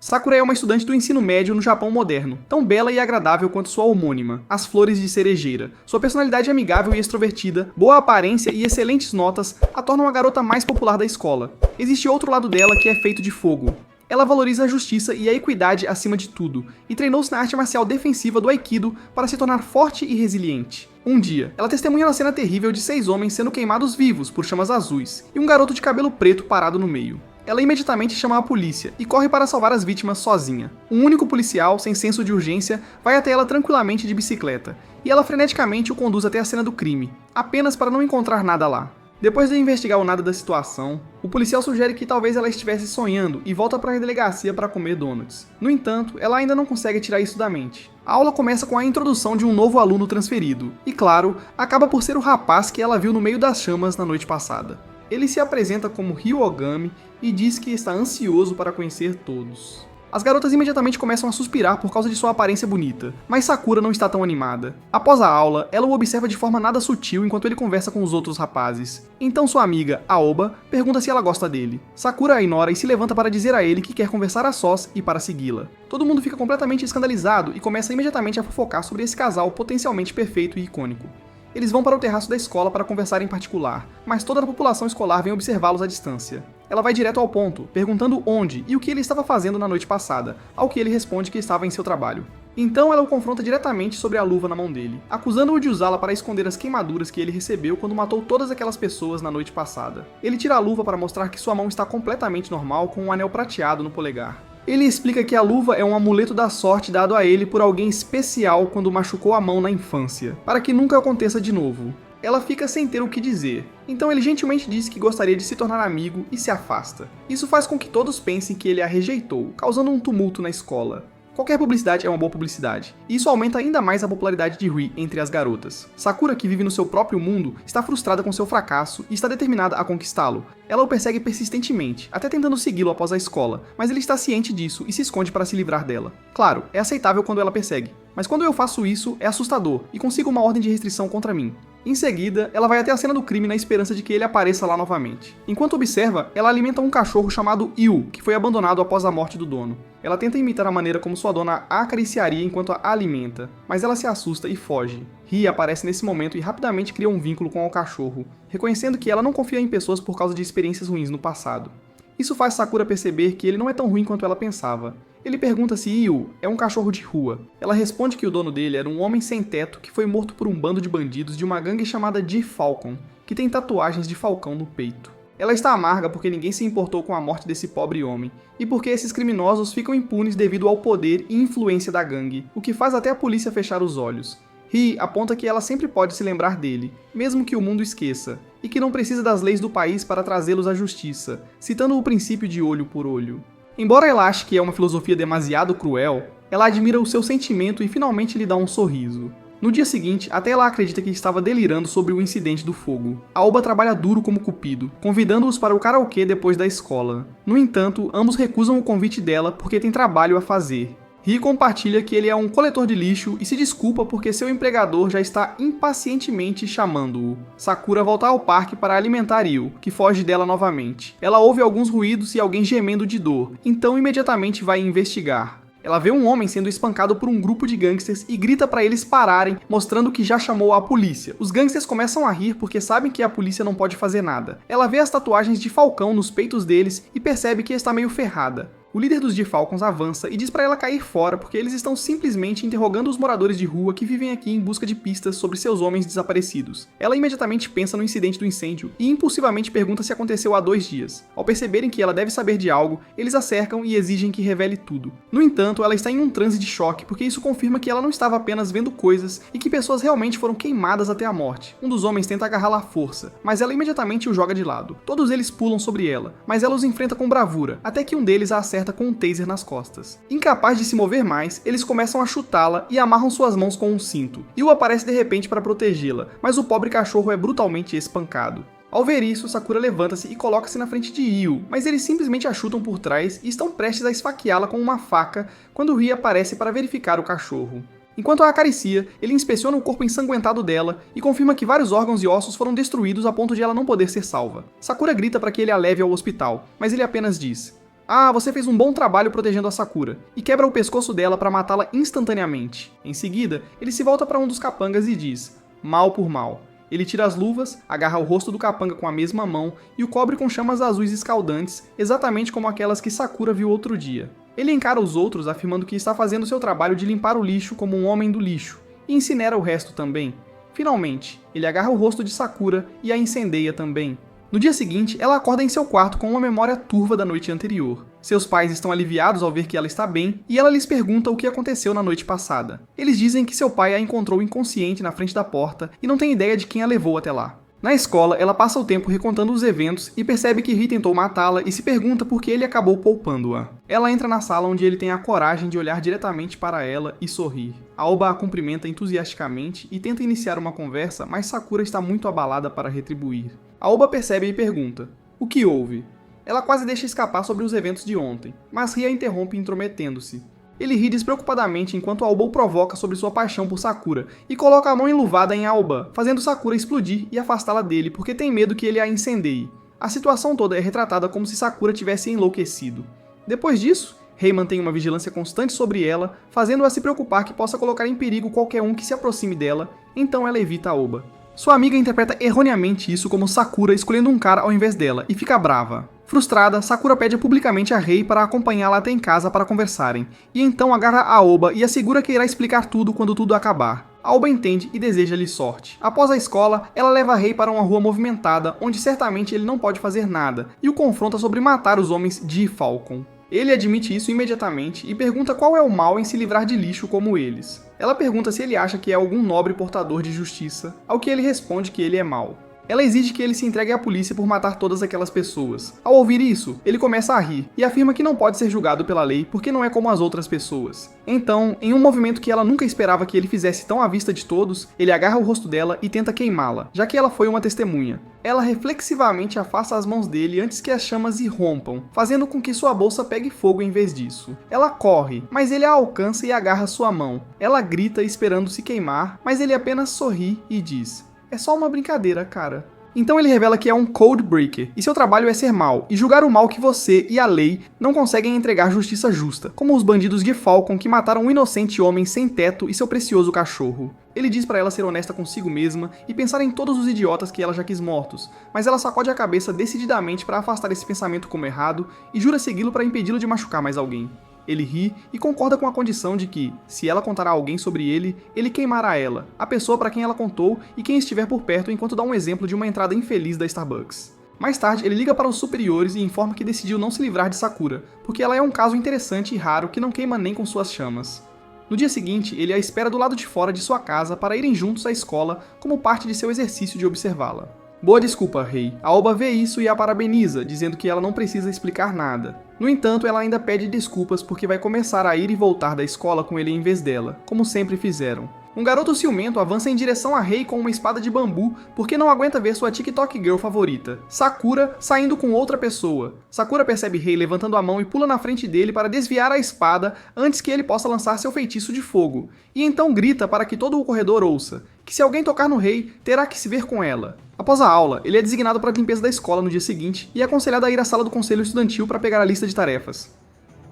Sakura é uma estudante do ensino médio no Japão moderno, tão bela e agradável quanto sua homônima, as flores de cerejeira. Sua personalidade amigável e extrovertida, boa aparência e excelentes notas a tornam a garota mais popular da escola. Existe outro lado dela que é feito de fogo. Ela valoriza a justiça e a equidade acima de tudo, e treinou-se na arte marcial defensiva do Aikido para se tornar forte e resiliente. Um dia, ela testemunha uma cena terrível de 6 homens sendo queimados vivos por chamas azuis, e um garoto de cabelo preto parado no meio. Ela imediatamente chama a polícia e corre para salvar as vítimas sozinha. Um único policial, sem senso de urgência, vai até ela tranquilamente de bicicleta, e ela freneticamente o conduz até a cena do crime, apenas para não encontrar nada lá. Depois de investigar o nada da situação, o policial sugere que talvez ela estivesse sonhando e volta para a delegacia para comer donuts. No entanto, ela ainda não consegue tirar isso da mente. A aula começa com a introdução de um novo aluno transferido, e claro, acaba por ser o rapaz que ela viu no meio das chamas na noite passada. Ele se apresenta como Ryogami e diz que está ansioso para conhecer todos. As garotas imediatamente começam a suspirar por causa de sua aparência bonita, mas Sakura não está tão animada. Após a aula, ela o observa de forma nada sutil enquanto ele conversa com os outros rapazes. Então sua amiga, Aoba, pergunta se ela gosta dele. Sakura a ignora e se levanta para dizer a ele que quer conversar a sós e para segui-la. Todo mundo fica completamente escandalizado e começa imediatamente a fofocar sobre esse casal potencialmente perfeito e icônico. Eles vão para o terraço da escola para conversar em particular, mas toda a população escolar vem observá-los à distância. Ela vai direto ao ponto, perguntando onde e o que ele estava fazendo na noite passada, ao que ele responde que estava em seu trabalho. Então ela o confronta diretamente sobre a luva na mão dele, acusando-o de usá-la para esconder as queimaduras que ele recebeu quando matou todas aquelas pessoas na noite passada. Ele tira a luva para mostrar que sua mão está completamente normal com um anel prateado no polegar. Ele explica que a luva é um amuleto da sorte dado a ele por alguém especial quando machucou a mão na infância, para que nunca aconteça de novo. Ela fica sem ter o que dizer, então ele gentilmente diz que gostaria de se tornar amigo e se afasta. Isso faz com que todos pensem que ele a rejeitou, causando um tumulto na escola. Qualquer publicidade é uma boa publicidade, e isso aumenta ainda mais a popularidade de Ri entre as garotas. Sakura, que vive no seu próprio mundo, está frustrada com seu fracasso e está determinada a conquistá-lo. Ela o persegue persistentemente, até tentando segui-lo após a escola, mas ele está ciente disso e se esconde para se livrar dela. Claro, é aceitável quando ela persegue, mas quando eu faço isso, é assustador e consigo uma ordem de restrição contra mim. Em seguida, ela vai até a cena do crime na esperança de que ele apareça lá novamente. Enquanto observa, ela alimenta um cachorro chamado Yu, que foi abandonado após a morte do dono. Ela tenta imitar a maneira como sua dona a acariciaria enquanto a alimenta, mas ela se assusta e foge. Ri aparece nesse momento e rapidamente cria um vínculo com o cachorro, reconhecendo que ela não confia em pessoas por causa de experiências ruins no passado. Isso faz Sakura perceber que ele não é tão ruim quanto ela pensava. Ele pergunta se Yu é um cachorro de rua. Ela responde que o dono dele era um homem sem teto que foi morto por um bando de bandidos de uma gangue chamada G-Falcon, que tem tatuagens de falcão no peito. Ela está amarga porque ninguém se importou com a morte desse pobre homem, e porque esses criminosos ficam impunes devido ao poder e influência da gangue, o que faz até a polícia fechar os olhos. Ri aponta que ela sempre pode se lembrar dele, mesmo que o mundo esqueça, e que não precisa das leis do país para trazê-los à justiça, citando o princípio de olho por olho. Embora ela ache que é uma filosofia demasiado cruel, ela admira o seu sentimento e finalmente lhe dá um sorriso. No dia seguinte, até ela acredita que estava delirando sobre o incidente do fogo. Aoba trabalha duro como cupido, convidando-os para o karaokê depois da escola. No entanto, ambos recusam o convite dela porque tem trabalho a fazer. Ri compartilha que ele é um coletor de lixo e se desculpa porque seu empregador já está impacientemente chamando-o. Sakura volta ao parque para alimentar Yu, que foge dela novamente. Ela ouve alguns ruídos e alguém gemendo de dor, então imediatamente vai investigar. Ela vê um homem sendo espancado por um grupo de gangsters e grita para eles pararem, mostrando que já chamou a polícia. Os gangsters começam a rir porque sabem que a polícia não pode fazer nada. Ela vê as tatuagens de falcão nos peitos deles e percebe que está meio ferrada. O líder dos G-Falcons avança e diz para ela cair fora porque eles estão simplesmente interrogando os moradores de rua que vivem aqui em busca de pistas sobre seus homens desaparecidos. Ela imediatamente pensa no incidente do incêndio e impulsivamente pergunta se aconteceu há 2 dias. Ao perceberem que ela deve saber de algo, eles a cercam e exigem que revele tudo. No entanto, ela está em um transe de choque porque isso confirma que ela não estava apenas vendo coisas e que pessoas realmente foram queimadas até a morte. Um dos homens tenta agarrá-la à força, mas ela imediatamente o joga de lado. Todos eles pulam sobre ela, mas ela os enfrenta com bravura, até que um deles a acerta com um taser nas costas. Incapaz de se mover mais, eles começam a chutá-la e amarram suas mãos com um cinto. Yu aparece de repente para protegê-la, mas o pobre cachorro é brutalmente espancado. Ao ver isso, Sakura levanta-se e coloca-se na frente de Yu, mas eles simplesmente a chutam por trás e estão prestes a esfaqueá-la com uma faca quando Ri aparece para verificar o cachorro. Enquanto a acaricia, ele inspeciona o corpo ensanguentado dela e confirma que vários órgãos e ossos foram destruídos a ponto de ela não poder ser salva. Sakura grita para que ele a leve ao hospital, mas ele apenas diz: "Ah, você fez um bom trabalho protegendo a Sakura", e quebra o pescoço dela para matá-la instantaneamente. Em seguida, ele se volta para um dos capangas e diz: "Mal por mal". Ele tira as luvas, agarra o rosto do capanga com a mesma mão e o cobre com chamas azuis escaldantes, exatamente como aquelas que Sakura viu outro dia. Ele encara os outros afirmando que está fazendo seu trabalho de limpar o lixo como um homem do lixo, e incinera o resto também. Finalmente, ele agarra o rosto de Sakura e a incendeia também. No dia seguinte, ela acorda em seu quarto com uma memória turva da noite anterior. Seus pais estão aliviados ao ver que ela está bem e ela lhes pergunta o que aconteceu na noite passada. Eles dizem que seu pai a encontrou inconsciente na frente da porta e não tem ideia de quem a levou até lá. Na escola, ela passa o tempo recontando os eventos e percebe que Ri tentou matá-la e se pergunta por que ele acabou poupando-a. Ela entra na sala onde ele tem a coragem de olhar diretamente para ela e sorrir. Aoba a cumprimenta entusiasticamente e tenta iniciar uma conversa, mas Sakura está muito abalada para retribuir. Aoba percebe e pergunta: "O que houve?" Ela quase deixa escapar sobre os eventos de ontem, mas Ri a interrompe intrometendo-se. Ele ri despreocupadamente enquanto Aoba o provoca sobre sua paixão por Sakura e coloca a mão enluvada em Aoba, fazendo Sakura explodir e afastá-la dele porque tem medo que ele a incendeie. A situação toda é retratada como se Sakura tivesse enlouquecido. Depois disso, Rei mantém uma vigilância constante sobre ela, fazendo-a se preocupar que possa colocar em perigo qualquer um que se aproxime dela, então ela evita Aoba. Sua amiga interpreta erroneamente isso como Sakura escolhendo um cara ao invés dela e fica brava. Frustrada, Sakura pede publicamente a Rei para acompanhá-la até em casa para conversarem, e então agarra Aoba e assegura que irá explicar tudo quando tudo acabar. Aoba entende e deseja-lhe sorte. Após a escola, ela leva Rei para uma rua movimentada, onde certamente ele não pode fazer nada, e o confronta sobre matar os homens de Falcon. Ele admite isso imediatamente e pergunta qual é o mal em se livrar de lixo como eles. Ela pergunta se ele acha que é algum nobre portador de justiça, ao que ele responde que ele é mau. Ela exige que ele se entregue à polícia por matar todas aquelas pessoas. Ao ouvir isso, ele começa a rir e afirma que não pode ser julgado pela lei porque não é como as outras pessoas. Então, em um movimento que ela nunca esperava que ele fizesse tão à vista de todos, ele agarra o rosto dela e tenta queimá-la, já que ela foi uma testemunha. Ela reflexivamente afasta as mãos dele antes que as chamas irrompam, fazendo com que sua bolsa pegue fogo em vez disso. Ela corre, mas ele a alcança e agarra sua mão. Ela grita esperando se queimar, mas ele apenas sorri e diz: "É só uma brincadeira, cara." Então ele revela que é um Code Breaker, e seu trabalho é ser mal, e julgar o mal que você e a lei não conseguem entregar justiça justa, como os bandidos de Falcon que mataram um inocente homem sem teto e seu precioso cachorro. Ele diz pra ela ser honesta consigo mesma e pensar em todos os idiotas que ela já quis mortos, mas ela sacode a cabeça decididamente para afastar esse pensamento como errado e jura segui-lo para impedi-lo de machucar mais alguém. Ele ri e concorda com a condição de que, se ela contar a alguém sobre ele, ele queimará ela, a pessoa para quem ela contou e quem estiver por perto enquanto dá um exemplo de uma entrada infeliz da Starbucks. Mais tarde, ele liga para os superiores e informa que decidiu não se livrar de Sakura, porque ela é um caso interessante e raro que não queima nem com suas chamas. No dia seguinte, ele a espera do lado de fora de sua casa para irem juntos à escola como parte de seu exercício de observá-la. Boa desculpa, Rei. Aoba vê isso e a parabeniza, dizendo que ela não precisa explicar nada. No entanto, ela ainda pede desculpas porque vai começar a ir e voltar da escola com ele em vez dela, como sempre fizeram. Um garoto ciumento avança em direção a Rei com uma espada de bambu porque não aguenta ver sua TikTok Girl favorita, Sakura, saindo com outra pessoa. Sakura percebe Rei levantando a mão e pula na frente dele para desviar a espada antes que ele possa lançar seu feitiço de fogo, e então grita para que todo o corredor ouça, que se alguém tocar no Rei, terá que se ver com ela. Após a aula, ele é designado para a limpeza da escola no dia seguinte e é aconselhado a ir à sala do conselho estudantil para pegar a lista de tarefas.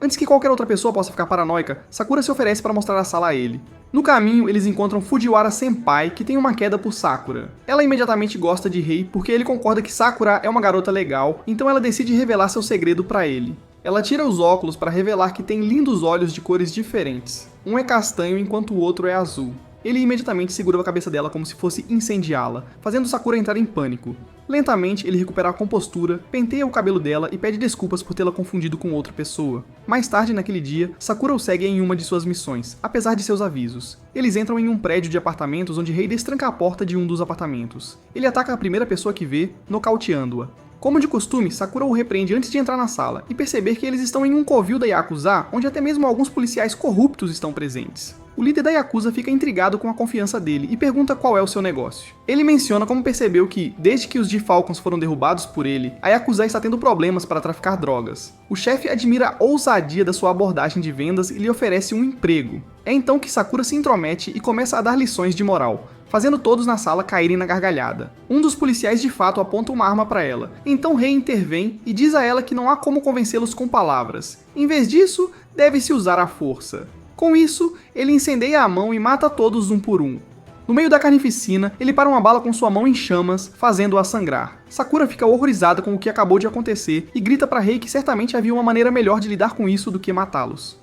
Antes que qualquer outra pessoa possa ficar paranoica, Sakura se oferece para mostrar a sala a ele. No caminho, eles encontram Fujiwara Senpai, que tem uma queda por Sakura. Ela imediatamente gosta de Rei porque ele concorda que Sakura é uma garota legal, então ela decide revelar seu segredo para ele. Ela tira os óculos para revelar que tem lindos olhos de cores diferentes. Um é castanho enquanto o outro é azul. Ele imediatamente segura a cabeça dela como se fosse incendiá-la, fazendo Sakura entrar em pânico. Lentamente, ele recupera a compostura, penteia o cabelo dela e pede desculpas por tê-la confundido com outra pessoa. Mais tarde naquele dia, Sakura o segue em uma de suas missões, apesar de seus avisos. Eles entram em um prédio de apartamentos onde Rei destranca a porta de um dos apartamentos. Ele ataca a primeira pessoa que vê, nocauteando-a. Como de costume, Sakura o repreende antes de entrar na sala e perceber que eles estão em um covil da Yakuza, onde até mesmo alguns policiais corruptos estão presentes. O líder da Yakuza fica intrigado com a confiança dele e pergunta qual é o seu negócio. Ele menciona como percebeu que, desde que os G-Falcons foram derrubados por ele, a Yakuza está tendo problemas para traficar drogas. O chefe admira a ousadia da sua abordagem de vendas e lhe oferece um emprego. É então que Sakura se intromete e começa a dar lições de moral, fazendo todos na sala caírem na gargalhada. Um dos policiais de fato aponta uma arma para ela, então Rei intervém e diz a ela que não há como convencê-los com palavras. Em vez disso, deve-se usar a força. Com isso, ele incendeia a mão e mata todos um por um. No meio da carnificina, ele para uma bala com sua mão em chamas, fazendo-a sangrar. Sakura fica horrorizada com o que acabou de acontecer e grita para Rei que certamente havia uma maneira melhor de lidar com isso do que matá-los.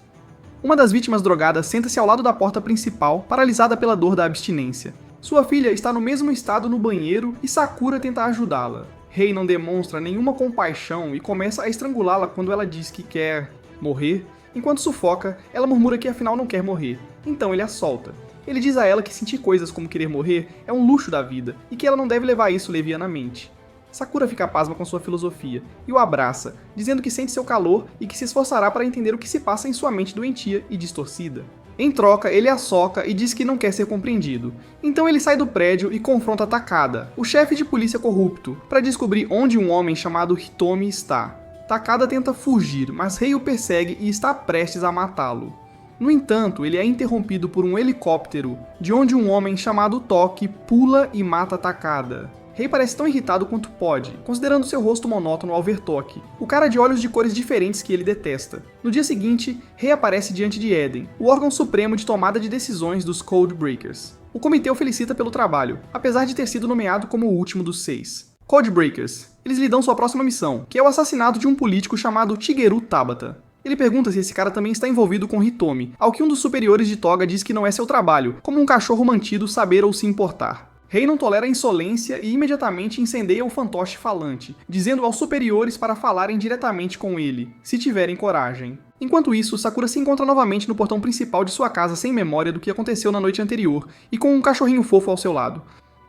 Uma das vítimas drogadas senta-se ao lado da porta principal, paralisada pela dor da abstinência. Sua filha está no mesmo estado no banheiro e Sakura tenta ajudá-la. Rei não demonstra nenhuma compaixão e começa a estrangulá-la quando ela diz que quer morrer. Enquanto sufoca, ela murmura que afinal não quer morrer. Então ele a solta. Ele diz a ela que sentir coisas como querer morrer é um luxo da vida e que ela não deve levar isso levianamente. Sakura fica pasma com sua filosofia e o abraça, dizendo que sente seu calor e que se esforçará para entender o que se passa em sua mente doentia e distorcida. Em troca, ele a soca e diz que não quer ser compreendido. Então ele sai do prédio e confronta Takada, o chefe de polícia corrupto, para descobrir onde um homem chamado Hitomi está. Takada tenta fugir, mas Rei o persegue e está prestes a matá-lo. No entanto, ele é interrompido por um helicóptero, de onde um homem chamado Toki pula e mata Takada. Rei parece tão irritado quanto pode, considerando seu rosto monótono ao ver Toki, o cara de olhos de cores diferentes que ele detesta. No dia seguinte, Rei aparece diante de Eden, o órgão supremo de tomada de decisões dos Code Breakers. O comitê o felicita pelo trabalho, apesar de ter sido nomeado como o último dos 6. Code Breakers. Eles lhe dão sua próxima missão, que é o assassinato de um político chamado Shigeru Tabata. Ele pergunta se esse cara também está envolvido com Hitomi, ao que um dos superiores de Toga diz que não é seu trabalho, como um cachorro mantido saber ou se importar. Rei não tolera a insolência e imediatamente incendeia o fantoche falante, dizendo aos superiores para falarem diretamente com ele, se tiverem coragem. Enquanto isso, Sakura se encontra novamente no portão principal de sua casa sem memória do que aconteceu na noite anterior e com um cachorrinho fofo ao seu lado.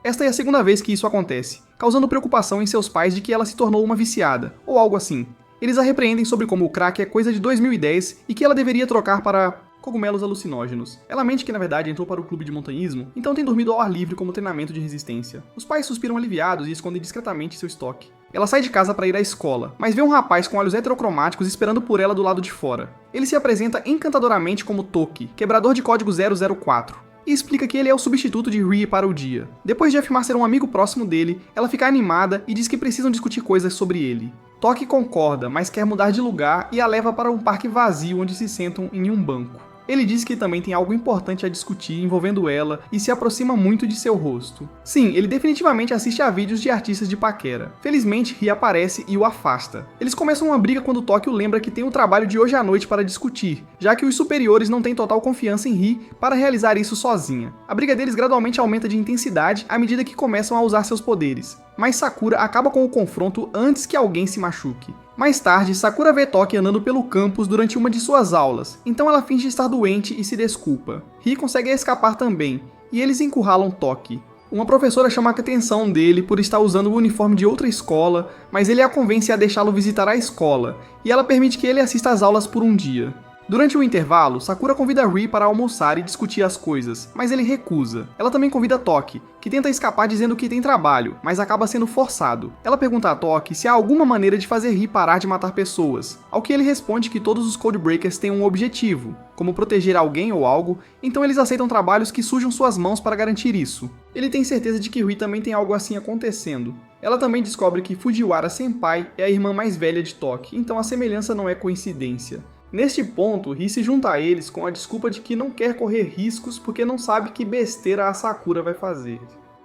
Esta é a segunda vez que isso acontece, causando preocupação em seus pais de que ela se tornou uma viciada, ou algo assim. Eles a repreendem sobre como o crack é coisa de 2010 e que ela deveria trocar para cogumelos alucinógenos. Ela mente que na verdade entrou para o clube de montanhismo, então tem dormido ao ar livre como treinamento de resistência. Os pais suspiram aliviados e escondem discretamente seu estoque. Ela sai de casa para ir à escola, mas vê um rapaz com olhos heterocromáticos esperando por ela do lado de fora. Ele se apresenta encantadoramente como Toki, quebrador de código 004. E explica que ele é o substituto de Rie para o dia. Depois de afirmar ser um amigo próximo dele, ela fica animada e diz que precisam discutir coisas sobre ele. Toki concorda, mas quer mudar de lugar e a leva para um parque vazio onde se sentam em um banco. Ele diz que também tem algo importante a discutir envolvendo ela e se aproxima muito de seu rosto. Sim, ele definitivamente assiste a vídeos de artistas de paquera. Felizmente, Rie aparece e o afasta. Eles começam uma briga quando Tóquio lembra que tem o trabalho de hoje à noite para discutir, já que os superiores não têm total confiança em Rie para realizar isso sozinha. A briga deles gradualmente aumenta de intensidade à medida que começam a usar seus poderes, mas Sakura acaba com o confronto antes que alguém se machuque. Mais tarde, Sakura vê Toki andando pelo campus durante uma de suas aulas, então ela finge estar doente e se desculpa. Rie consegue escapar também, e eles encurralam Toki. Uma professora chama a atenção dele por estar usando o uniforme de outra escola, mas ele a convence a deixá-lo visitar a escola, e ela permite que ele assista às aulas por um dia. Durante o intervalo, Sakura convida Rie para almoçar e discutir as coisas, mas ele recusa. Ela também convida Toki, que tenta escapar dizendo que tem trabalho, mas acaba sendo forçado. Ela pergunta a Toki se há alguma maneira de fazer Rie parar de matar pessoas, ao que ele responde que todos os Code Breakers têm um objetivo, como proteger alguém ou algo, então eles aceitam trabalhos que sujam suas mãos para garantir isso. Ele tem certeza de que Rie também tem algo assim acontecendo. Ela também descobre que Fujiwara Senpai é a irmã mais velha de Toki, então a semelhança não é coincidência. Neste ponto, Rie se junta a eles com a desculpa de que não quer correr riscos porque não sabe que besteira a Sakura vai fazer.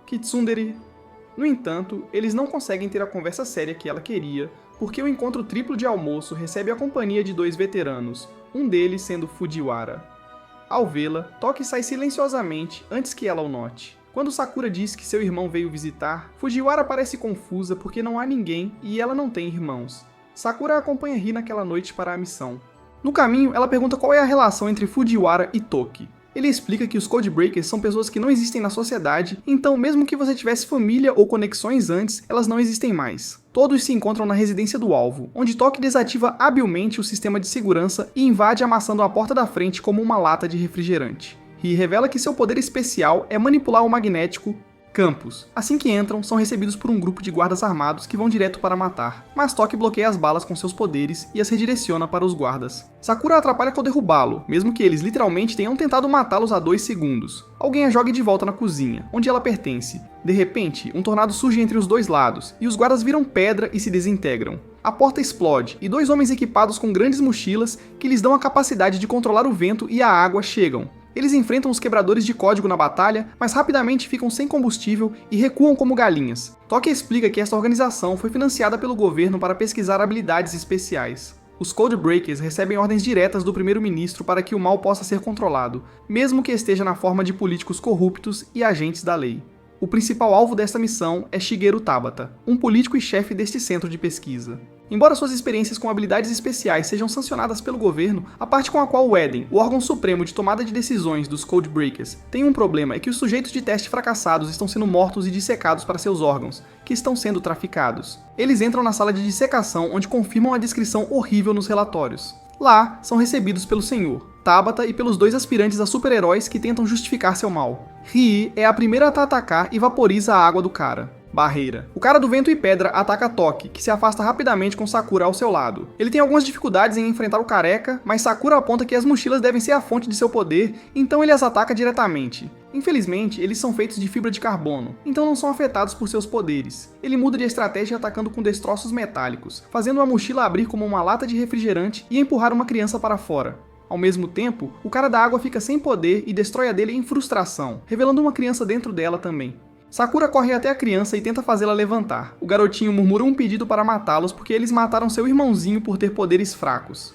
Kitsundere. No entanto, eles não conseguem ter a conversa séria que ela queria, porque o encontro triplo de almoço recebe a companhia de 2 veteranos, um deles sendo Fujiwara. Ao vê-la, Toki sai silenciosamente antes que ela o note. Quando Sakura diz que seu irmão veio visitar, Fujiwara parece confusa porque não há ninguém e ela não tem irmãos. Sakura acompanha Rie naquela noite para a missão. No caminho, ela pergunta qual é a relação entre Fujiwara e Toki. Ele explica que os Code Breakers são pessoas que não existem na sociedade, então mesmo que você tivesse família ou conexões antes, elas não existem mais. Todos se encontram na residência do alvo, onde Toki desativa habilmente o sistema de segurança e invade amassando a porta da frente como uma lata de refrigerante. Rie revela que seu poder especial é manipular o magnético, Campus. Assim que entram, são recebidos por um grupo de guardas armados que vão direto para matar, mas Toki bloqueia as balas com seus poderes e as redireciona para os guardas. Sakura atrapalha ao derrubá-lo, mesmo que eles literalmente tenham tentado matá-los há 2 segundos. Alguém a joga de volta na cozinha, onde ela pertence. De repente, um tornado surge entre os dois lados, e os guardas viram pedra e se desintegram. A porta explode, e 2 homens equipados com grandes mochilas que lhes dão a capacidade de controlar o vento e a água chegam. Eles enfrentam os quebradores de código na batalha, mas rapidamente ficam sem combustível e recuam como galinhas. Toki explica que esta organização foi financiada pelo governo para pesquisar habilidades especiais. Os Codebreakers recebem ordens diretas do primeiro-ministro para que o mal possa ser controlado, mesmo que esteja na forma de políticos corruptos e agentes da lei. O principal alvo desta missão é Shigeru Tabata, um político e chefe deste centro de pesquisa. Embora suas experiências com habilidades especiais sejam sancionadas pelo governo, a parte com a qual o Eden, o órgão supremo de tomada de decisões dos Codebreakers, tem um problema é que os sujeitos de teste fracassados estão sendo mortos e dissecados para seus órgãos, que estão sendo traficados. Eles entram na sala de dissecação, onde confirmam a descrição horrível nos relatórios. Lá, são recebidos pelo Senhor, Tabata e pelos 2 aspirantes a super-heróis que tentam justificar seu mal. Rii é a primeira a atacar e vaporiza a água do cara. Barreira. O cara do vento e pedra ataca Toki, que se afasta rapidamente com Sakura ao seu lado. Ele tem algumas dificuldades em enfrentar o careca, mas Sakura aponta que as mochilas devem ser a fonte de seu poder, então ele as ataca diretamente. Infelizmente, eles são feitos de fibra de carbono, então não são afetados por seus poderes. Ele muda de estratégia atacando com destroços metálicos, fazendo a mochila abrir como uma lata de refrigerante e empurrar uma criança para fora. Ao mesmo tempo, o cara da água fica sem poder e destrói a dele em frustração, revelando uma criança dentro dela também. Sakura corre até a criança e tenta fazê-la levantar. O garotinho murmura um pedido para matá-los porque eles mataram seu irmãozinho por ter poderes fracos.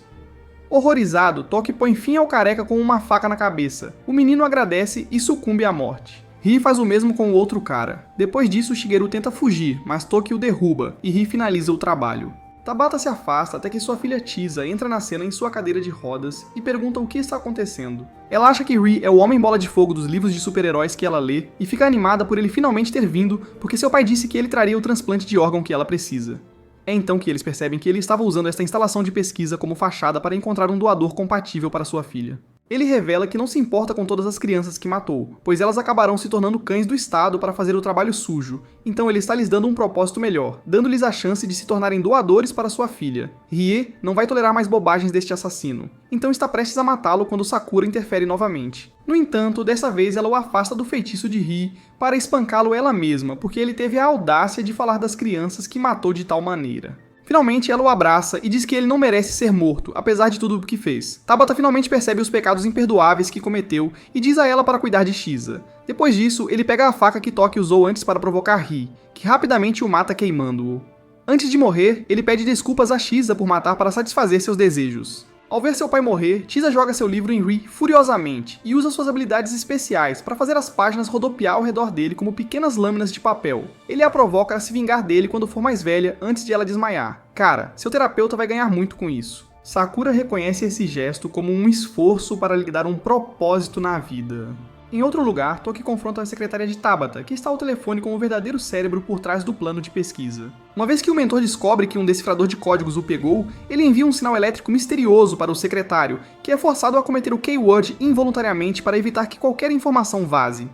Horrorizado, Toki põe fim ao careca com uma faca na cabeça. O menino agradece e sucumbe à morte. Rii faz o mesmo com o outro cara. Depois disso, Shigeru tenta fugir, mas Toki o derruba e Rii finaliza o trabalho. Tabata se afasta até que sua filha Chisa entra na cena em sua cadeira de rodas e pergunta o que está acontecendo. Ela acha que Rii é o homem bola de fogo dos livros de super-heróis que ela lê e fica animada por ele finalmente ter vindo porque seu pai disse que ele traria o transplante de órgão que ela precisa. É então que eles percebem que ele estava usando esta instalação de pesquisa como fachada para encontrar um doador compatível para sua filha. Ele revela que não se importa com todas as crianças que matou, pois elas acabarão se tornando cães do Estado para fazer o trabalho sujo, então ele está lhes dando um propósito melhor, dando-lhes a chance de se tornarem doadores para sua filha. Rie não vai tolerar mais bobagens deste assassino, então está prestes a matá-lo quando Sakura interfere novamente. No entanto, dessa vez ela o afasta do feitiço de Rie para espancá-lo ela mesma, porque ele teve a audácia de falar das crianças que matou de tal maneira. Finalmente, ela o abraça e diz que ele não merece ser morto, apesar de tudo o que fez. Tabata finalmente percebe os pecados imperdoáveis que cometeu e diz a ela para cuidar de Chisa. Depois disso, ele pega a faca que Toki usou antes para provocar Rii, que rapidamente o mata queimando-o. Antes de morrer, ele pede desculpas a Chisa por matar para satisfazer seus desejos. Ao ver seu pai morrer, Chisa joga seu livro em Rii furiosamente e usa suas habilidades especiais para fazer as páginas rodopiar ao redor dele como pequenas lâminas de papel. Ele a provoca a se vingar dele quando for mais velha, antes de ela desmaiar. Cara, seu terapeuta vai ganhar muito com isso. Sakura reconhece esse gesto como um esforço para lhe dar um propósito na vida. Em outro lugar, Toki confronta a secretária de Tabata, que está ao telefone com o verdadeiro cérebro por trás do plano de pesquisa. Uma vez que o mentor descobre que um decifrador de códigos o pegou, ele envia um sinal elétrico misterioso para o secretário, que é forçado a cometer o K-Word involuntariamente para evitar que qualquer informação vaze.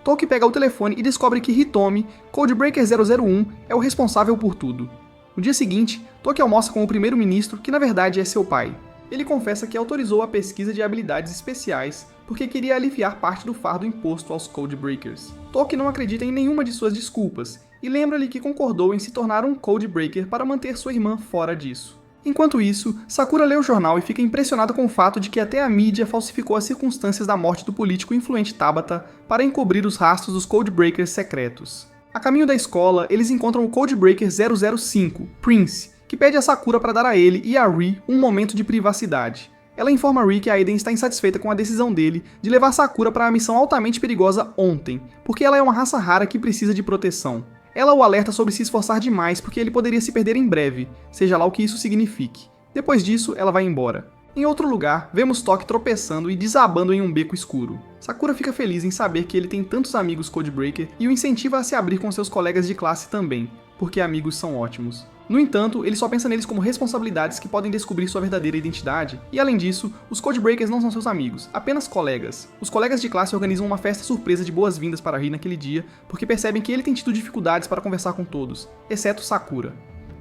Toki pega o telefone e descobre que Hitomi, Codebreaker 001, é o responsável por tudo. No dia seguinte, Toki almoça com o primeiro-ministro, que na verdade é seu pai. Ele confessa que autorizou a pesquisa de habilidades especiais porque queria aliviar parte do fardo imposto aos Codebreakers. Toki não acredita em nenhuma de suas desculpas e lembra-lhe que concordou em se tornar um Codebreaker para manter sua irmã fora disso. Enquanto isso, Sakura lê o jornal e fica impressionada com o fato de que até a mídia falsificou as circunstâncias da morte do político influente Tabata para encobrir os rastros dos Codebreakers secretos. A caminho da escola, eles encontram o Codebreaker 005, Prince, que pede a Sakura para dar a ele e a Rii um momento de privacidade. Ela informa a Rii que a Eden está insatisfeita com a decisão dele de levar Sakura para a missão altamente perigosa ontem, porque ela é uma raça rara que precisa de proteção. Ela o alerta sobre se esforçar demais porque ele poderia se perder em breve, seja lá o que isso signifique. Depois disso, ela vai embora. Em outro lugar, vemos Toki tropeçando e desabando em um beco escuro. Sakura fica feliz em saber que ele tem tantos amigos Codebreaker e o incentiva a se abrir com seus colegas de classe também, porque amigos são ótimos. No entanto, ele só pensa neles como responsabilidades que podem descobrir sua verdadeira identidade, e além disso, os Codebreakers não são seus amigos, apenas colegas. Os colegas de classe organizam uma festa surpresa de boas-vindas para Ri naquele dia, porque percebem que ele tem tido dificuldades para conversar com todos, exceto Sakura.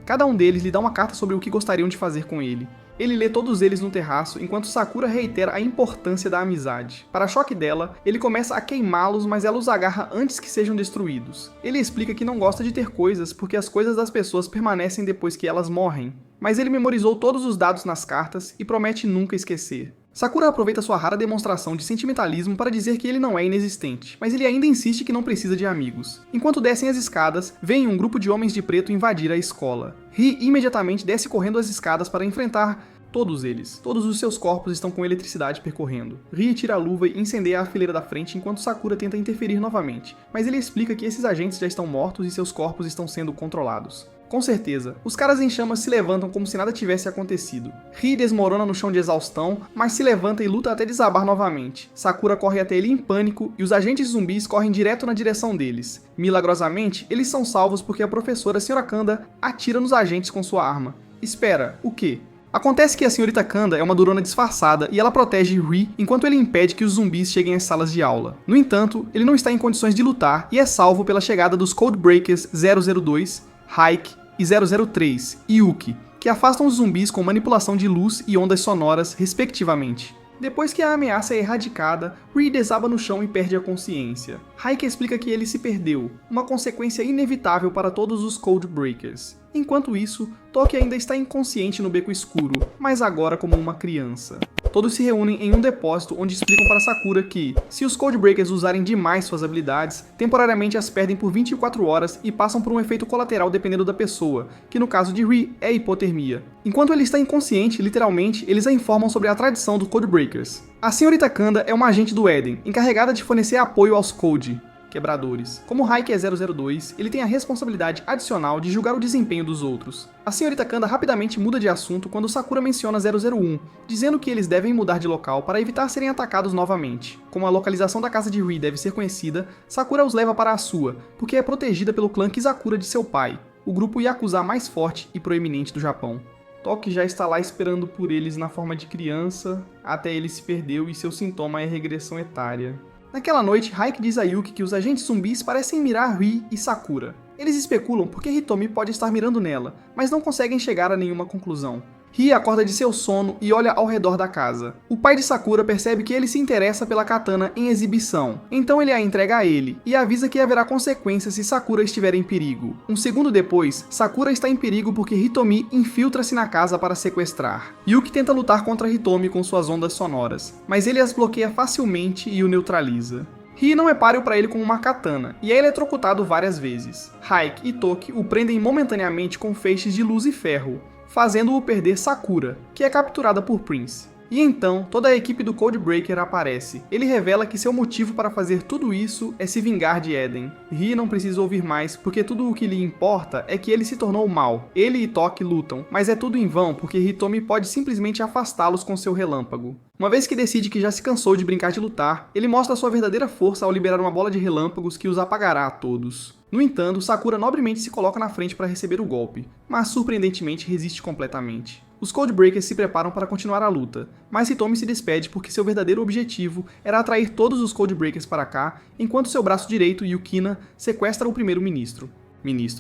Cada um deles lhe dá uma carta sobre o que gostariam de fazer com ele. Ele lê todos eles no terraço, enquanto Sakura reitera a importância da amizade. Para choque dela, ele começa a queimá-los, mas ela os agarra antes que sejam destruídos. Ele explica que não gosta de ter coisas, porque as coisas das pessoas permanecem depois que elas morrem. Mas ele memorizou todos os dados nas cartas e promete nunca esquecer. Sakura aproveita sua rara demonstração de sentimentalismo para dizer que ele não é inexistente, mas ele ainda insiste que não precisa de amigos. Enquanto descem as escadas, vem um grupo de homens de preto invadir a escola. Ri imediatamente desce correndo as escadas para enfrentar todos eles. Todos os seus corpos estão com eletricidade percorrendo. Ri tira a luva e incendeia a fileira da frente enquanto Sakura tenta interferir novamente, mas ele explica que esses agentes já estão mortos e seus corpos estão sendo controlados. Com certeza, os caras em chamas se levantam como se nada tivesse acontecido. Ri desmorona no chão de exaustão, mas se levanta e luta até desabar novamente. Sakura corre até ele em pânico e os agentes zumbis correm direto na direção deles. Milagrosamente, eles são salvos porque a professora Sra. Kanda atira nos agentes com sua arma. Espera, o quê? Acontece que a Sra. Kanda é uma durona disfarçada e ela protege Ri enquanto ele impede que os zumbis cheguem às salas de aula. No entanto, ele não está em condições de lutar e é salvo pela chegada dos Codebreakers 002, Hike e 003, Yuki, que afastam os zumbis com manipulação de luz e ondas sonoras, respectivamente. Depois que a ameaça é erradicada, Ri desaba no chão e perde a consciência. Hike explica que ele se perdeu, uma consequência inevitável para todos os Codebreakers. Enquanto isso, Toki ainda está inconsciente no beco escuro, mas agora como uma criança. Todos se reúnem em um depósito onde explicam para Sakura que, se os Codebreakers usarem demais suas habilidades, temporariamente as perdem por 24 horas e passam por um efeito colateral dependendo da pessoa, que no caso de Ri é hipotermia. Enquanto ele está inconsciente, literalmente, eles a informam sobre a tradição dos Codebreakers. A Sra. Kanda é uma agente do Eden, encarregada de fornecer apoio aos Code quebradores. Como Hike é 002, ele tem a responsabilidade adicional de julgar o desempenho dos outros. A Sra. Kanda rapidamente muda de assunto quando Sakura menciona 001, dizendo que eles devem mudar de local para evitar serem atacados novamente. Como a localização da casa de Ri deve ser conhecida, Sakura os leva para a sua, porque é protegida pelo clã Kizakura de seu pai, o grupo Yakuza mais forte e proeminente do Japão. Toki já está lá esperando por eles na forma de criança, até ele se perdeu e seu sintoma é regressão etária. Naquela noite, Hike diz a Yuki que os agentes zumbis parecem mirar Ri e Sakura. Eles especulam porque Hitomi pode estar mirando nela, mas não conseguem chegar a nenhuma conclusão. Ri acorda de seu sono e olha ao redor da casa. O pai de Sakura percebe que ele se interessa pela katana em exibição, então ele a entrega a ele e avisa que haverá consequências se Sakura estiver em perigo. Um segundo depois, Sakura está em perigo porque Hitomi infiltra-se na casa para sequestrar. Yuki tenta lutar contra Hitomi com suas ondas sonoras, mas ele as bloqueia facilmente e o neutraliza. Ri não é páreo para ele com uma katana, e é eletrocutado várias vezes. Hike e Toki o prendem momentaneamente com feixes de luz e ferro, fazendo-o perder Sakura, que é capturada por Prince. E então, toda a equipe do Codebreaker aparece. Ele revela que seu motivo para fazer tudo isso é se vingar de Eden. Ri não precisa ouvir mais, porque tudo o que lhe importa é que ele se tornou mal. Ele e Toki lutam, mas é tudo em vão, porque Hitomi pode simplesmente afastá-los com seu relâmpago. Uma vez que decide que já se cansou de brincar de lutar, ele mostra sua verdadeira força ao liberar uma bola de relâmpagos que os apagará a todos. No entanto, Sakura nobremente se coloca na frente para receber o golpe, mas surpreendentemente resiste completamente. Os Codebreakers se preparam para continuar a luta, mas Hitomi se despede porque seu verdadeiro objetivo era atrair todos os Codebreakers para cá, enquanto seu braço direito, Yukina, sequestra o primeiro-ministro.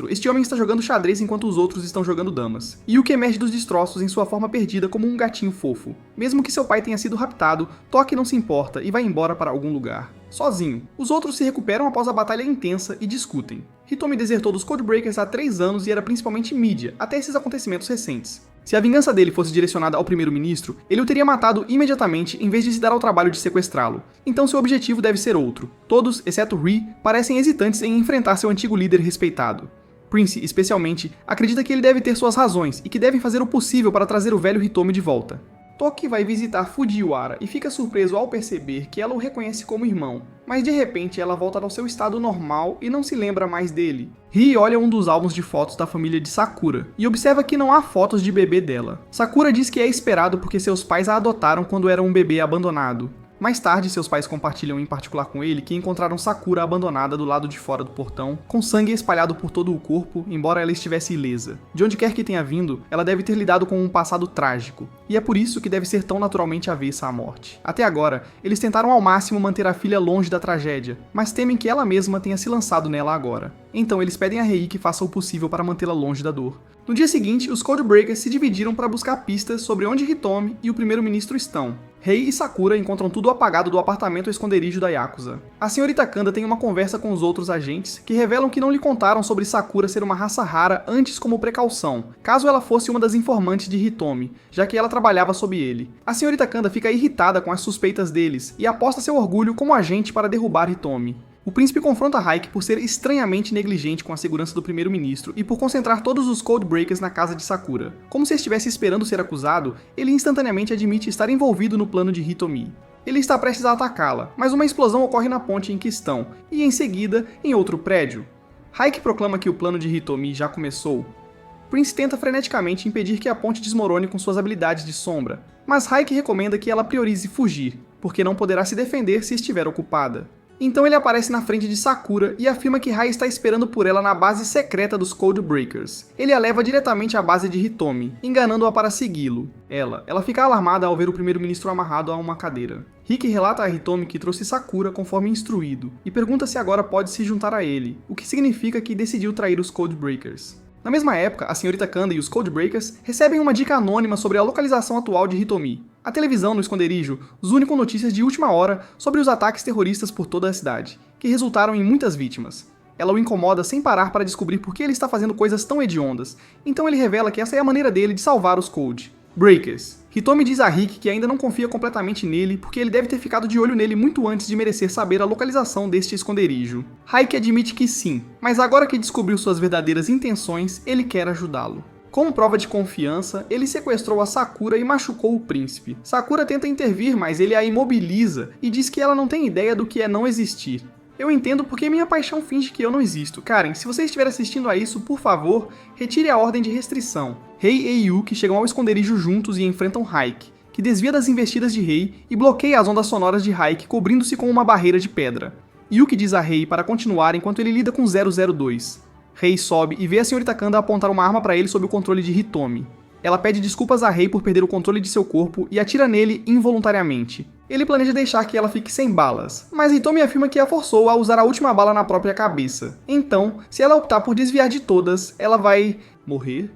Este homem está jogando xadrez enquanto os outros estão jogando damas. Yuki emerge dos destroços em sua forma perdida como um gatinho fofo. Mesmo que seu pai tenha sido raptado, Toki não se importa e vai embora para algum lugar. Sozinho. Os outros se recuperam após a batalha intensa e discutem. Hitomi desertou dos Codebreakers há 3 anos e era principalmente mídia, até esses acontecimentos recentes. Se a vingança dele fosse direcionada ao primeiro-ministro, ele o teria matado imediatamente em vez de se dar ao trabalho de sequestrá-lo. Então seu objetivo deve ser outro. Todos, exceto Ri, parecem hesitantes em enfrentar seu antigo líder respeitado. Prince, especialmente, acredita que ele deve ter suas razões e que devem fazer o possível para trazer o velho Hitomi de volta. Toki vai visitar Fujiwara e fica surpreso ao perceber que ela o reconhece como irmão, mas de repente ela volta ao seu estado normal e não se lembra mais dele. Ri olha um dos álbuns de fotos da família de Sakura e observa que não há fotos de bebê dela. Sakura diz que é esperado porque seus pais a adotaram quando era um bebê abandonado. Mais tarde, seus pais compartilham em particular com ele que encontraram Sakura abandonada do lado de fora do portão, com sangue espalhado por todo o corpo, embora ela estivesse ilesa. De onde quer que tenha vindo, ela deve ter lidado com um passado trágico, e é por isso que deve ser tão naturalmente avessa à morte. Até agora, eles tentaram ao máximo manter a filha longe da tragédia, mas temem que ela mesma tenha se lançado nela agora. Então eles pedem a Rei que faça o possível para mantê-la longe da dor. No dia seguinte, os Codebreakers se dividiram para buscar pistas sobre onde Hitomi e o primeiro-ministro estão. Rei e Sakura encontram tudo apagado do apartamento esconderijo da Yakuza. A senhorita Kanda tem uma conversa com os outros agentes, que revelam que não lhe contaram sobre Sakura ser uma raça rara antes como precaução, caso ela fosse uma das informantes de Hitomi, já que ela trabalhava sob ele. A senhorita Kanda fica irritada com as suspeitas deles e aposta seu orgulho como agente para derrubar Hitomi. O príncipe confronta Raik por ser estranhamente negligente com a segurança do primeiro-ministro e por concentrar todos os Codebreakers na casa de Sakura. Como se estivesse esperando ser acusado, ele instantaneamente admite estar envolvido no plano de Hitomi. Ele está prestes a atacá-la, mas uma explosão ocorre na ponte em que estão, e em seguida, em outro prédio. Raik proclama que o plano de Hitomi já começou. Prince tenta freneticamente impedir que a ponte desmorone com suas habilidades de sombra, mas Raik recomenda que ela priorize fugir, porque não poderá se defender se estiver ocupada. Então ele aparece na frente de Sakura e afirma que Rai está esperando por ela na base secreta dos Codebreakers. Ele a leva diretamente à base de Hitomi, enganando-a para segui-lo. Ela fica alarmada ao ver o primeiro-ministro amarrado a uma cadeira. Riki relata a Hitomi que trouxe Sakura conforme instruído, e pergunta se agora pode se juntar a ele, o que significa que decidiu trair os Codebreakers. Na mesma época, a senhorita Kanda e os Codebreakers recebem uma dica anônima sobre a localização atual de Hitomi. A televisão no esconderijo zune com notícias de última hora sobre os ataques terroristas por toda a cidade, que resultaram em muitas vítimas. Ela o incomoda sem parar para descobrir por que ele está fazendo coisas tão hediondas, então ele revela que essa é a maneira dele de salvar os Codebreakers. Hitomi diz a Rick que ainda não confia completamente nele porque ele deve ter ficado de olho nele muito antes de merecer saber a localização deste esconderijo. Raik admite que sim, mas agora que descobriu suas verdadeiras intenções, ele quer ajudá-lo. Como prova de confiança, ele sequestrou a Sakura e machucou o príncipe. Sakura tenta intervir, mas ele a imobiliza e diz que ela não tem ideia do que é não existir. Eu entendo porque minha paixão finge que eu não existo. Karen, se você estiver assistindo a isso, por favor, retire a ordem de restrição. Rei e Yuki chegam ao esconderijo juntos e enfrentam Raik, que desvia das investidas de Rei e bloqueia as ondas sonoras de Raik, cobrindo-se com uma barreira de pedra. Yuki diz a Rei para continuar enquanto ele lida com 002. Rei sobe e vê a senhorita Kanda apontar uma arma para ele sob o controle de Hitomi. Ela pede desculpas a Rei por perder o controle de seu corpo e atira nele involuntariamente. Ele planeja deixar que ela fique sem balas, mas Hitomi afirma que a forçou a usar a última bala na própria cabeça. Então, se ela optar por desviar de todas, ela vai morrer?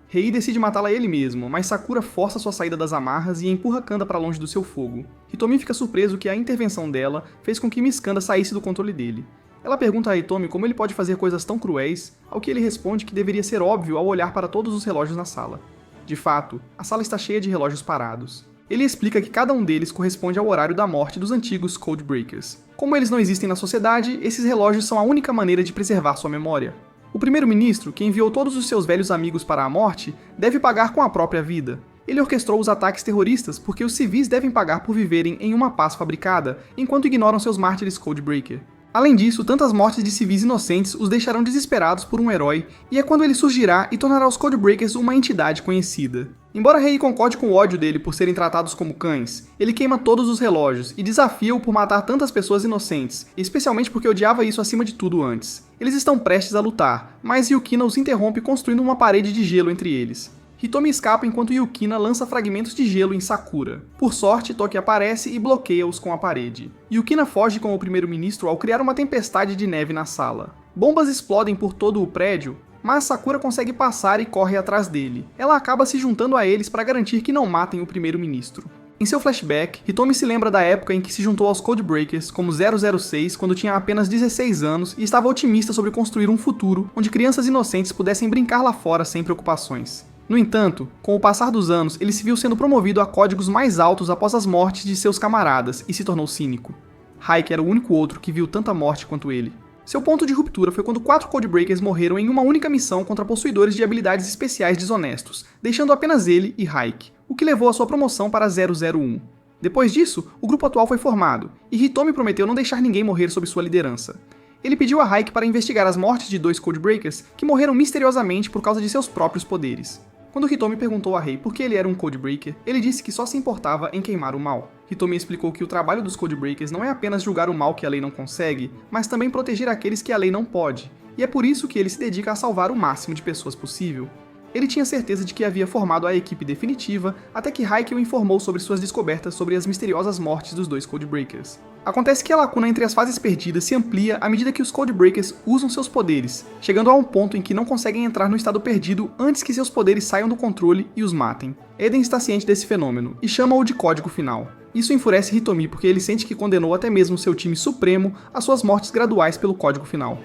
Rei decide matá-la ele mesmo, mas Sakura força sua saída das amarras e empurra Kanda para longe do seu fogo. Hitomi fica surpreso que a intervenção dela fez com que Miss Kanda saísse do controle dele. Ela pergunta a Hitomi como ele pode fazer coisas tão cruéis, ao que ele responde que deveria ser óbvio ao olhar para todos os relógios na sala. De fato, a sala está cheia de relógios parados. Ele explica que cada um deles corresponde ao horário da morte dos antigos Codebreakers. Como eles não existem na sociedade, esses relógios são a única maneira de preservar sua memória. O primeiro-ministro, que enviou todos os seus velhos amigos para a morte, deve pagar com a própria vida. Ele orquestrou os ataques terroristas porque os civis devem pagar por viverem em uma paz fabricada, enquanto ignoram seus mártires Codebreaker. Além disso, tantas mortes de civis inocentes os deixarão desesperados por um herói, e é quando ele surgirá e tornará os Codebreakers uma entidade conhecida. Embora Rei concorde com o ódio dele por serem tratados como cães, ele queima todos os relógios e desafia-o por matar tantas pessoas inocentes, especialmente porque odiava isso acima de tudo antes. Eles estão prestes a lutar, mas Yukina os interrompe construindo uma parede de gelo entre eles. Hitomi escapa enquanto Yukina lança fragmentos de gelo em Sakura. Por sorte, Toki aparece e bloqueia-os com a parede. Yukina foge com o primeiro-ministro ao criar uma tempestade de neve na sala. Bombas explodem por todo o prédio, mas Sakura consegue passar e corre atrás dele. Ela acaba se juntando a eles para garantir que não matem o primeiro-ministro. Em seu flashback, Hitomi se lembra da época em que se juntou aos Codebreakers como 006 quando tinha apenas 16 anos e estava otimista sobre construir um futuro onde crianças inocentes pudessem brincar lá fora sem preocupações. No entanto, com o passar dos anos, ele se viu sendo promovido a códigos mais altos após as mortes de seus camaradas e se tornou cínico. Raik era o único outro que viu tanta morte quanto ele. Seu ponto de ruptura foi quando 4 Codebreakers morreram em uma única missão contra possuidores de habilidades especiais desonestos, deixando apenas ele e Raik, o que levou a sua promoção para 001. Depois disso, o grupo atual foi formado, e Hitomi prometeu não deixar ninguém morrer sob sua liderança. Ele pediu a Raik para investigar as mortes de 2 Codebreakers que morreram misteriosamente por causa de seus próprios poderes. Quando Hitomi perguntou a Rei por que ele era um Codebreaker, ele disse que só se importava em queimar o mal. Hitomi explicou que o trabalho dos Codebreakers não é apenas julgar o mal que a lei não consegue, mas também proteger aqueles que a lei não pode, e é por isso que ele se dedica a salvar o máximo de pessoas possível. Ele tinha certeza de que havia formado a equipe definitiva, até que Hike o informou sobre suas descobertas sobre as misteriosas mortes dos dois Codebreakers. Acontece que a lacuna entre as fases perdidas se amplia à medida que os Codebreakers usam seus poderes, chegando a um ponto em que não conseguem entrar no estado perdido antes que seus poderes saiam do controle e os matem. Eden está ciente desse fenômeno, e chama-o de Código Final. Isso enfurece Hitomi porque ele sente que condenou até mesmo seu time supremo às suas mortes graduais pelo Código Final.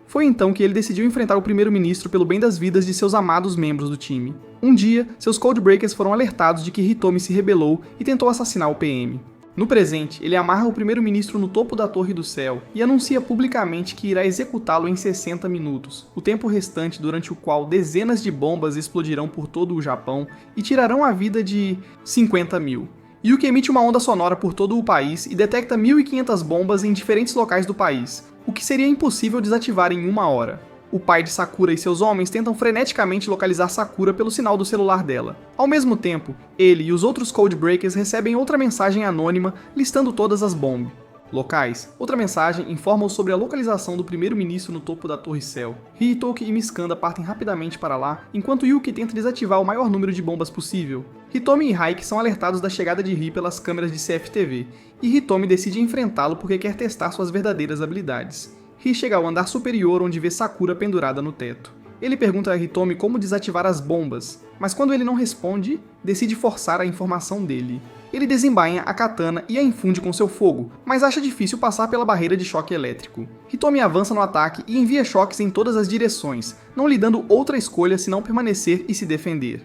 Foi então que ele decidiu enfrentar o primeiro-ministro pelo bem das vidas de seus amados membros do time. Um dia, seus Codebreakers foram alertados de que Hitomi se rebelou e tentou assassinar o PM. No presente, ele amarra o primeiro-ministro no topo da Torre do Céu e anuncia publicamente que irá executá-lo em 60 minutos, o tempo restante durante o qual dezenas de bombas explodirão por todo o Japão e tirarão a vida de 50 mil. Yuki emite uma onda sonora por todo o país e detecta 1.500 bombas em diferentes locais do país, o que seria impossível desativar em uma hora. O pai de Sakura e seus homens tentam freneticamente localizar Sakura pelo sinal do celular dela. Ao mesmo tempo, ele e os outros Codebreakers recebem outra mensagem anônima listando todas as bombas. Locais. Outra mensagem informa sobre a localização do primeiro-ministro no topo da Torre Cell. Hitoki e Miskanda partem rapidamente para lá, enquanto Yuki tenta desativar o maior número de bombas possível. Hitomi e Hike são alertados da chegada de Ri pelas câmeras de CFTV, e Hitomi decide enfrentá-lo porque quer testar suas verdadeiras habilidades. Ri chega ao andar superior onde vê Sakura pendurada no teto. Ele pergunta a Hitomi como desativar as bombas, mas quando ele não responde, decide forçar a informação dele. Ele desembainha a katana e a infunde com seu fogo, mas acha difícil passar pela barreira de choque elétrico. Hitomi avança no ataque e envia choques em todas as direções, não lhe dando outra escolha senão permanecer e se defender.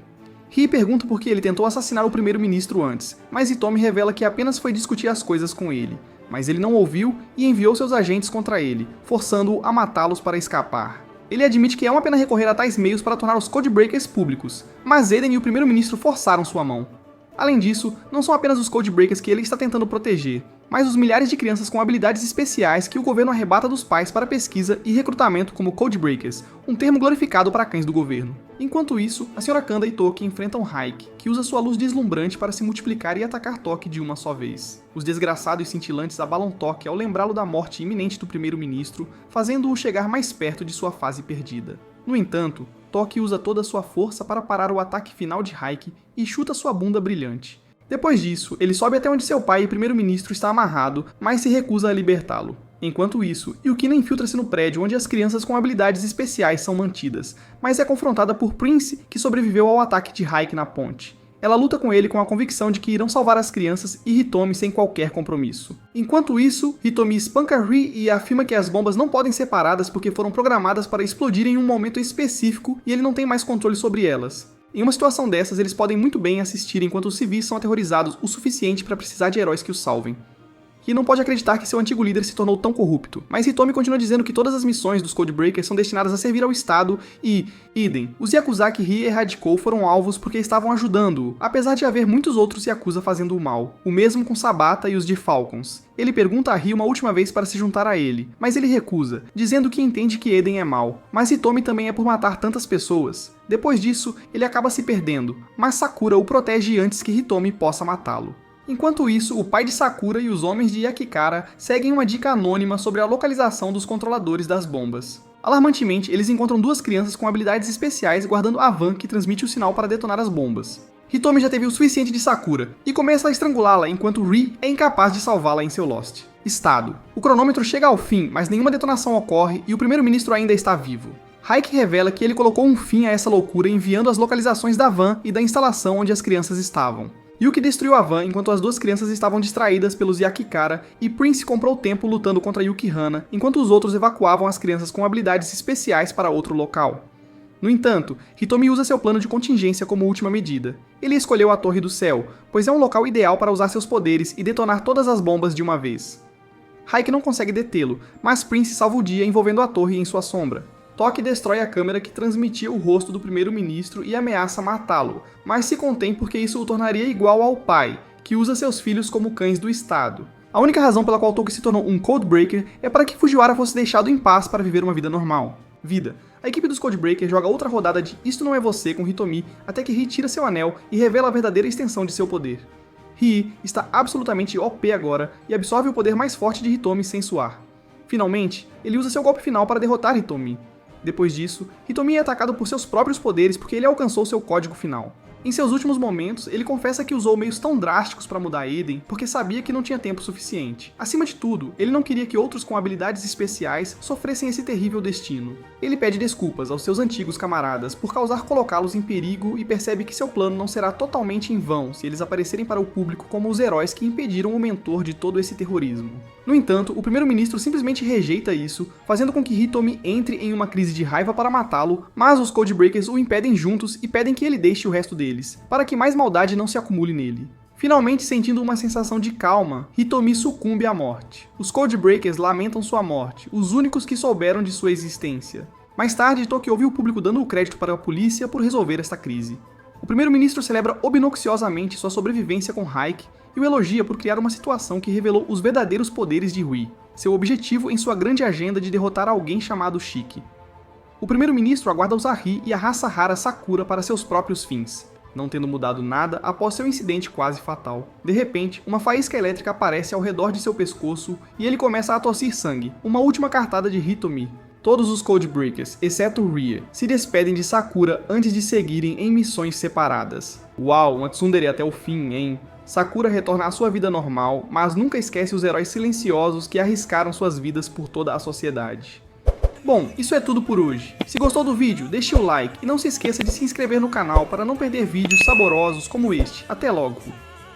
Ri pergunta por que ele tentou assassinar o primeiro-ministro antes, mas Hitomi revela que apenas foi discutir as coisas com ele. Mas ele não ouviu e enviou seus agentes contra ele, forçando-o a matá-los para escapar. Ele admite que é uma pena recorrer a tais meios para tornar os Codebreakers públicos, mas Eden e o primeiro-ministro forçaram sua mão. Além disso, não são apenas os Codebreakers que ele está tentando proteger, mas os milhares de crianças com habilidades especiais que o governo arrebata dos pais para pesquisa e recrutamento como Codebreakers, um termo glorificado para cães do governo. Enquanto isso, a Sra. Kanda e Toki enfrentam Hike, que usa sua luz deslumbrante para se multiplicar e atacar Toki de uma só vez. Os desgraçados e cintilantes abalam Toki ao lembrá-lo da morte iminente do primeiro-ministro, fazendo-o chegar mais perto de sua fase perdida. No entanto, Toki usa toda a sua força para parar o ataque final de Hike e chuta sua bunda brilhante. Depois disso, ele sobe até onde seu pai e primeiro-ministro está amarrado, mas se recusa a libertá-lo. Enquanto isso, Yukina infiltra-se no prédio onde as crianças com habilidades especiais são mantidas, mas é confrontada por Prince, que sobreviveu ao ataque de Hike na ponte. Ela luta com ele com a convicção de que irão salvar as crianças e Hitomi sem qualquer compromisso. Enquanto isso, Hitomi espanca Ri e afirma que as bombas não podem ser paradas porque foram programadas para explodir em um momento específico e ele não tem mais controle sobre elas. Em uma situação dessas, eles podem muito bem assistir enquanto os civis são aterrorizados o suficiente para precisar de heróis que os salvem. Ri não pode acreditar que seu antigo líder se tornou tão corrupto, mas Hitomi continua dizendo que todas as missões dos Codebreakers são destinadas a servir ao Estado e, idem, os Yakuza que Ri erradicou foram alvos porque estavam ajudando-o, apesar de haver muitos outros Yakuza fazendo o mal, o mesmo com Sabata e os de Falcons. Ele pergunta a Ri uma última vez para se juntar a ele, mas ele recusa, dizendo que entende que Eden é mau, mas Hitomi também é por matar tantas pessoas. Depois disso, ele acaba se perdendo, mas Sakura o protege antes que Hitomi possa matá-lo. Enquanto isso, o pai de Sakura e os homens de Yakikara seguem uma dica anônima sobre a localização dos controladores das bombas. Alarmantemente, eles encontram duas crianças com habilidades especiais guardando a van que transmite o sinal para detonar as bombas. Hitomi já teve o suficiente de Sakura e começa a estrangulá-la enquanto Ri é incapaz de salvá-la em seu Lost. Estado. O cronômetro chega ao fim, mas nenhuma detonação ocorre e o primeiro-ministro ainda está vivo. Hike revela que ele colocou um fim a essa loucura enviando as localizações da van e da instalação onde as crianças estavam. Yuki destruiu a van enquanto as duas crianças estavam distraídas pelos Yakikara e Prince comprou tempo lutando contra Yukihana, enquanto os outros evacuavam as crianças com habilidades especiais para outro local. No entanto, Hitomi usa seu plano de contingência como última medida. Ele escolheu a Torre do Céu, pois é um local ideal para usar seus poderes e detonar todas as bombas de uma vez. Hike não consegue detê-lo, mas Prince salva o dia envolvendo a torre em sua sombra. Toki destrói a câmera que transmitia o rosto do primeiro-ministro e ameaça matá-lo, mas se contém porque isso o tornaria igual ao pai, que usa seus filhos como cães do Estado. A única razão pela qual Toki se tornou um Codebreaker é para que Fujiwara fosse deixado em paz para viver uma vida normal. A equipe dos Codebreakers joga outra rodada de Isto Não É Você com Hitomi até que Ri tira seu anel e revela a verdadeira extensão de seu poder. Ri está absolutamente OP agora e absorve o poder mais forte de Hitomi sem suar. Finalmente, ele usa seu golpe final para derrotar Hitomi. Depois disso, Hitomi é atacado por seus próprios poderes porque ele alcançou seu código final. Em seus últimos momentos, ele confessa que usou meios tão drásticos para mudar Eden porque sabia que não tinha tempo suficiente. Acima de tudo, ele não queria que outros com habilidades especiais sofressem esse terrível destino. Ele pede desculpas aos seus antigos camaradas por causar colocá-los em perigo e percebe que seu plano não será totalmente em vão se eles aparecerem para o público como os heróis que impediram o mentor de todo esse terrorismo. No entanto, o primeiro-ministro simplesmente rejeita isso, fazendo com que Hitomi entre em uma crise de raiva para matá-lo, mas os Codebreakers o impedem juntos e pedem que ele deixe o resto deles, para que mais maldade não se acumule nele. Finalmente, sentindo uma sensação de calma, Hitomi sucumbe à morte. Os Codebreakers lamentam sua morte, os únicos que souberam de sua existência. Mais tarde, Toki ouve o público dando o crédito para a polícia por resolver esta crise. O primeiro-ministro celebra obnoxiosamente sua sobrevivência com Raik e o elogia por criar uma situação que revelou os verdadeiros poderes de Rui, seu objetivo em sua grande agenda de derrotar alguém chamado Shiki. O primeiro-ministro aguarda usar Ri e a raça rara Sakura para seus próprios fins, não tendo mudado nada após seu incidente quase fatal. De repente, uma faísca elétrica aparece ao redor de seu pescoço e ele começa a tossir sangue, uma última cartada de Hitomi. Todos os Codebreakers, exceto Ria, se despedem de Sakura antes de seguirem em missões separadas. Uau, uma tsundere até o fim, hein? Sakura retorna à sua vida normal, mas nunca esquece os heróis silenciosos que arriscaram suas vidas por toda a sociedade. Bom, isso é tudo por hoje. Se gostou do vídeo, deixe o like e não se esqueça de se inscrever no canal para não perder vídeos saborosos como este. Até logo!